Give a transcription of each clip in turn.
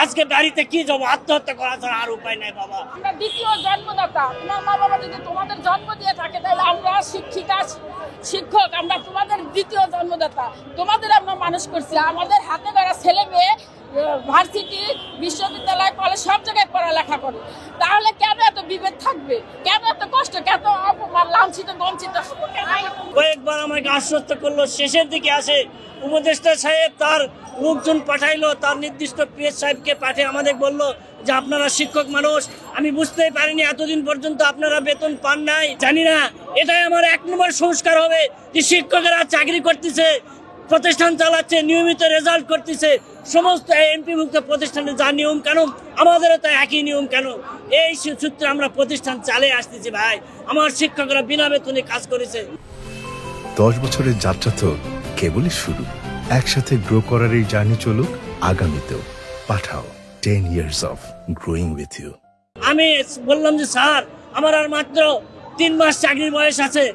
আজকে বাড়িতে কি যাবো, আত্মহত্যা করা ছাড়া আর উপায় নাই বাবা। আমরা দ্বিতীয় জন্মদাতা। তোমার মা বাবা যদি তোমাদের জন্ম দিয়ে থাকে তাহলে আমরা শিক্ষিকা শিক্ষক, আমরা তোমাদের দ্বিতীয় জন্মদাতা। তোমাদের আমরা মানুষ করছি, আমাদের হাতে ধরা ছেলে মেয়ে ভার্সিটি বিশ্ববিদ্যালয় কলেজ সব জায়গায় পড়ালেখা করে। তাহলে কেন এত বিভেদ থাকবে, কেন এত কষ্ট, কেন অপমান, লাঞ্ছিত বঞ্চিত? কয়েকবার আমাকে আশ্বস্ত করলো, শেষের দিকে আসে উপদেষ্টা সাহেব তার লোকজন পাঠাইলো, তার নির্দিষ্ট পিএস সাহেবকে পাঠিয়ে আমাদের বলল যে আপনারা শিক্ষক মানুষ, আমি বুঝতেই পারিনি এতদিন পর্যন্ত আপনারা বেতন পান নাই। জানি না, এটাই আমার 1 নম্বর সংস্কার হবে যে শিক্ষকেরা চাকরি করতেছে, প্রতিষ্ঠান চালাচ্ছে, নিয়মিত রেজাল্ট করতেছে, সমস্ত এমপিভুক্ত প্রতিষ্ঠানে যা নিয়ম কানুন আমাদেরও তো একই নিয়ম কানুন। এই সূত্রে আমরা প্রতিষ্ঠান চালিয়ে আসতেছি ভাই। আমার শিক্ষকরা বিনা বেতনে কাজ করেছে। 10 বছরের যাত্রা তো কেবলই শুরু। একসাথে গ্রো করার এই জার্নি চলুক আগামীতেও। পাঠাও 10 years of growing with you। আমি বললাম যে স্যার আমার আর মাত্র 3 মাস চাকরির বয়স আছে,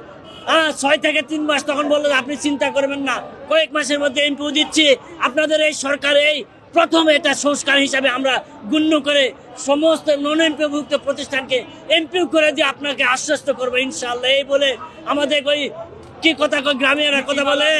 6 থেকে 3 মাস। তখন বললো আপনি চিন্তা করবেন না, কয়েক মাসের মধ্যে এমপিও দিচ্ছি। আপনাদের এই সরকার এই প্রথম এটা সংস্কার হিসাবে আমরা গণ্য করে সমস্ত নন এমপিভুক্ত প্রতিষ্ঠানকে এমপিও করে দিয়ে আপনাকে আশ্বস্ত করবো ইনশাআল্লাহ। এই বলে আমাদের ওই কি কথা গ্রামের কথা বলে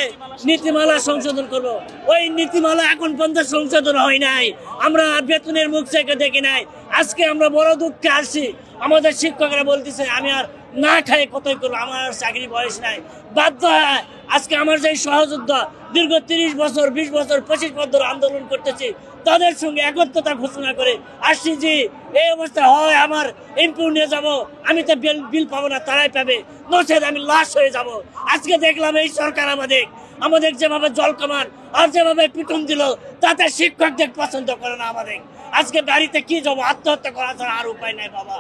নীতিমালা সংশোধন করব। ওই নীতিমালা এখন পর্যন্ত সংশোধন হয় নাই, আমরা বেতনের মুখ থেকে দেখি নাই। আজকে আমরা বড় দুঃখে আসছি, আমাদের শিক্ষকরা বলতেছে আমি আর না খাই কতই করবো, আমার আর চাকরি বয়স নাই। বাধ্য হয় আজকে আমার যে সহযোদ্ধা দীর্ঘ 30 বছর 20 বছর 25 বছর আন্দোলন করতেছি, তাদের সঙ্গে একত্রতা ঘোষণা করে আসছি যে এই অবস্থা হয় আমার এমপিও নিয়ে যাবো, আমি তো বিল পাবো না, তারাই পাবে, নচেত আমি লাশ হয়ে যাব। আজকে দেখলাম এই সরকার আমাদের যেভাবে জল কামান আর যেভাবে পিটন দিল, তাতে শিক্ষকদের পছন্দ করে না আমাদের। আজকে বাড়িতে কি যাবো, আত্মহত্যা করা ছাড়া আর উপায় নাই বাবা।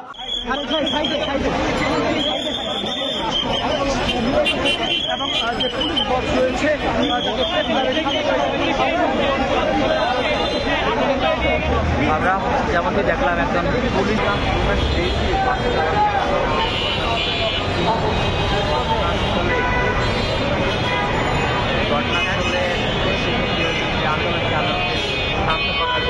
এবং যে পুলিশ বক্স রয়েছে আমরা যেমনটি দেখলাম একজন পুলিশ ঘটনাস্থলে আন্দোলনকে শান্ত করার